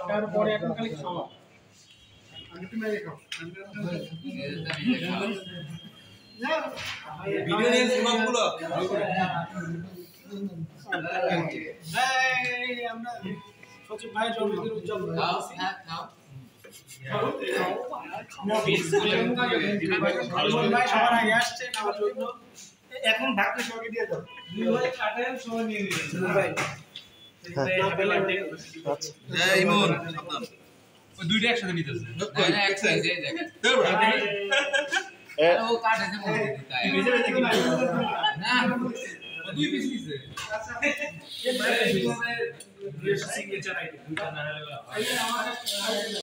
তারপরে এখন খালি খাওয়া আমি তুমি খাও ভিডিও নিয়ে সমাপগুলো এই আমরা সচিব ভাই জন্মদিন উদযাপন করছি হ্যাঁ খাও সবার আগে আসছে খাওয়ার জন্য এখন ঢাকতে সবাইকে দিয়ে দাও ভাই কাটেন সবাই নিয়ে নিন ভাই এই ইমন আপনার ওই দুইটা একসাথে নিতেছে না একসাথে এই দেখ ও কাটেছে মনে দিতাই না দুই পিস নিছে আচ্ছা এই সিগনেচার আইডি দুইটা না হলে